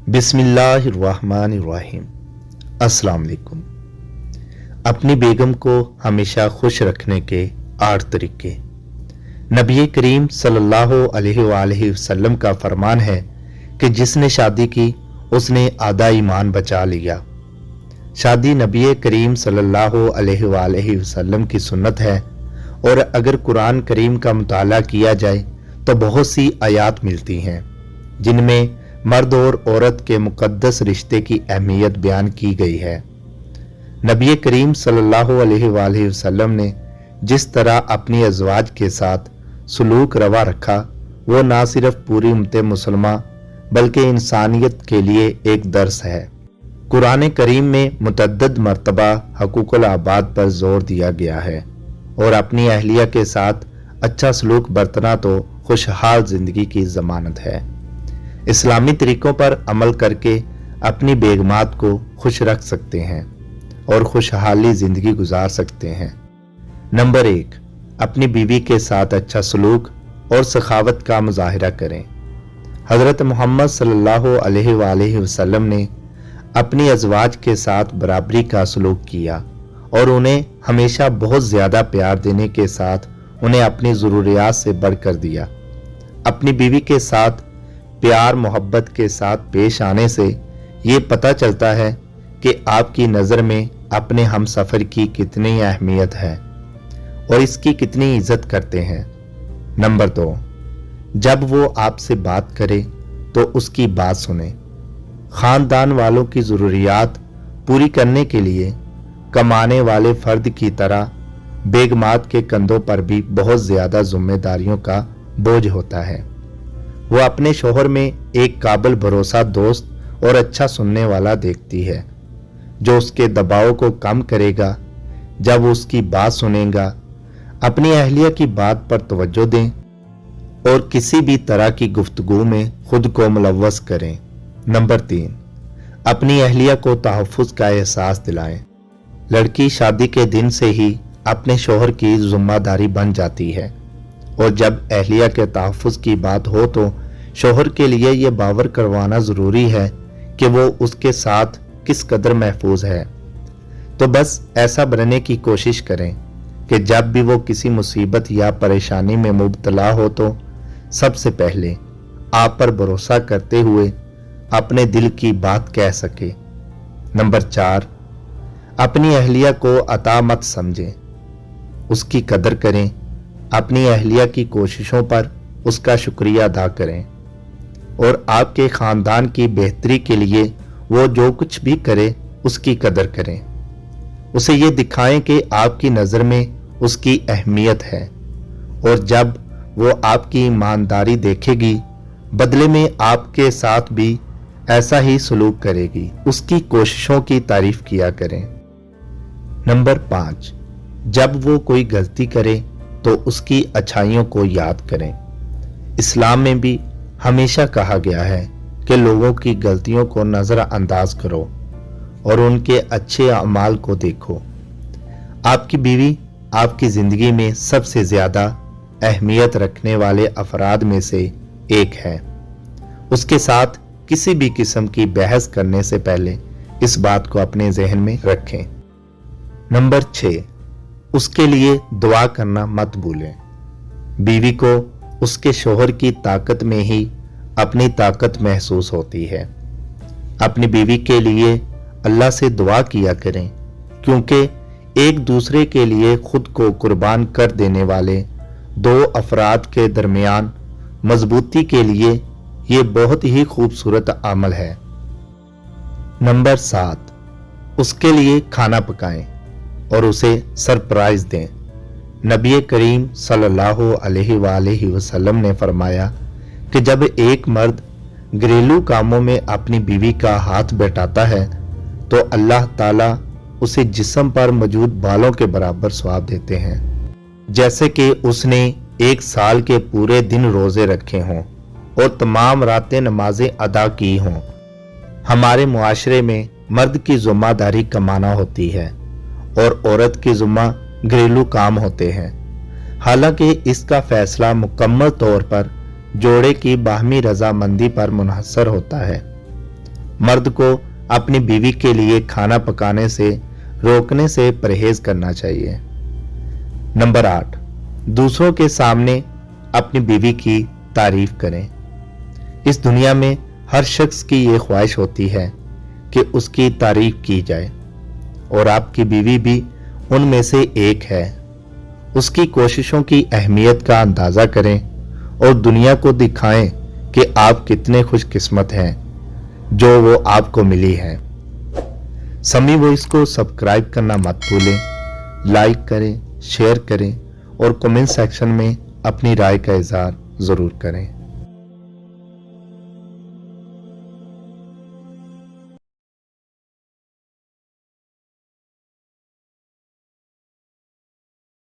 बिस्मिल्लाहिर्रहमानिर्रहीम। अस्सलाम वालेकुम। अपनी बेगम को हमेशा खुश रखने के 8 तरीके। नबी करीम सल्लल्लाहु अलैहि वसल्लम का फरमान है कि जिसने शादी की उसने आधा ईमान बचा लिया। शादी नबी करीम सल्लल्लाहु अलैहि वसल्लम की सुन्नत है और अगर कुरान करीम का मुताला किया जाए तो बहुत सी आयात मिलती हैं जिनमें मर्द और औरत के मुकद्दस रिश्ते की अहमियत बयान की गई है। नबी करीम सल्लल्लाहु अलैहि वसल्लम ने जिस तरह अपनी अज़वाज के साथ सलूक रवा रखा वो ना सिर्फ पूरी उम्मत मुसलमा बल्कि इंसानियत के लिए एक दर्स है। कुरान करीम में मुतअद्दिद मरतबा हकूकुल आबाद पर जोर दिया गया है और अपनी अहलिया के साथ अच्छा सलूक बरतना तो खुशहाल जिंदगी की जमानत है। इस्लामी तरीकों पर अमल करके अपनी बेगमात को खुश रख सकते हैं और खुशहाली जिंदगी गुजार सकते हैं। नंबर 1, अपनी बीवी के साथ अच्छा सलूक और सखावत का मुजाहिरा करें। हज़रत मोहम्मद सल्लल्लाहु अलैहि वसल्लम ने अपनी अज़वाज के साथ बराबरी का सलूक किया और उन्हें हमेशा बहुत ज़्यादा प्यार देने के साथ उन्हें अपनी ज़रूरियात से बढ़कर दिया। अपनी बीवी के साथ प्यार मोहब्बत के साथ पेश आने से ये पता चलता है कि आपकी नज़र में अपने हम सफ़र की कितनी अहमियत है और इसकी कितनी इज्जत करते हैं। नंबर 2, जब वो आपसे बात करे तो उसकी बात सुने। ख़ानदान वालों की ज़रूरियात पूरी करने के लिए कमाने वाले फ़र्द की तरह बेगमात के कंधों पर भी बहुत ज़्यादा जिम्मेदारियों का बोझ होता है। वो अपने शोहर में एक काबिल भरोसा दोस्त और अच्छा सुनने वाला देखती है जो उसके दबाव को कम करेगा। जब वो उसकी बात सुनेगा, अपनी अहलिया की बात पर तवज्जो दें और किसी भी तरह की गुफ्तगू में खुद को मुलव्वस करें। नंबर 3, अपनी अहलिया को तहफ़्फ़ुज़ का एहसास दिलाएं। लड़की शादी के दिन से ही अपने शोहर की जिम्मेदारी बन जाती है और जब अहलिया के तहफ़्फ़ुज़ की बात हो तो शोहर के लिए यह बावर करवाना ज़रूरी है कि वो उसके साथ किस कदर महफूज है। तो बस ऐसा बनने की कोशिश करें कि जब भी वो किसी मुसीबत या परेशानी में मुब्तला हो तो सबसे पहले आप पर भरोसा करते हुए अपने दिल की बात कह सके। नंबर 4, अपनी अहलिया को अता मत समझें, उसकी कदर करें। अपनी अहलिया की कोशिशों पर उसका शुक्रिया अदा करें और आपके ख़ानदान की बेहतरी के लिए वो जो कुछ भी करे उसकी कदर करें। उसे ये दिखाएं कि आपकी नज़र में उसकी अहमियत है और जब वो आपकी ईमानदारी देखेगी बदले में आपके साथ भी ऐसा ही सलूक करेगी। उसकी कोशिशों की तारीफ किया करें। नंबर 5, जब वो कोई गलती करे तो उसकी अच्छाइयों को याद करें। इस्लाम में भी हमेशा कहा गया है कि लोगों की गलतियों को नज़रअंदाज करो और उनके अच्छे अमाल को देखो। आपकी बीवी आपकी ज़िंदगी में सबसे ज़्यादा अहमियत रखने वाले अफराद में से एक है। उसके साथ किसी भी किस्म की बहस करने से पहले इस बात को अपने जहन में रखें। नंबर 6, उसके लिए दुआ करना मत भूलें। बीवी को उसके शोहर की ताकत में ही अपनी ताकत महसूस होती है। अपनी बीवी के लिए अल्लाह से दुआ किया करें क्योंकि एक दूसरे के लिए खुद को कुर्बान कर देने वाले 2 अफराद के दरमियान मजबूती के लिए ये बहुत ही खूबसूरत अमल है। नंबर 7, उसके लिए खाना पकाएं और उसे सरप्राइज दें। नबी करीम सल्लल्लाहु अलैहि वसल्लम ने फरमाया कि जब एक मर्द घरेलू कामों में अपनी बीवी का हाथ बैठाता है तो अल्लाह ताला उसे जिस्म पर मौजूद बालों के बराबर सवाब देते हैं, जैसे कि उसने 1 साल के पूरे दिन रोजे रखे हों और तमाम रातें नमाजें अदा की हों। हमारे मुआशरे में मर्द की जिम्मेदारी कमाना होती है और औरत की जिम्मा घरेलू काम होते हैं। हालांकि इसका फैसला मुकम्मल तौर पर जोड़े की बाहमी रजामंदी पर मुनहसर होता है। मर्द को अपनी बीवी के लिए खाना पकाने से रोकने से परहेज करना चाहिए। नंबर 8, दूसरों के सामने अपनी बीवी की तारीफ करें। इस दुनिया में हर शख्स की ये ख्वाहिश होती है कि उसकी तारीफ की जाए, और आपकी बीवी भी उनमें से एक है। उसकी कोशिशों की अहमियत का अंदाजा करें और दुनिया को दिखाएं कि आप कितने खुशकिस्मत हैं जो वो आपको मिली है। समी वॉइस को सब्सक्राइब करना मत भूलें। लाइक करें, शेयर करें और कमेंट सेक्शन में अपनी राय का इजहार जरूर करें।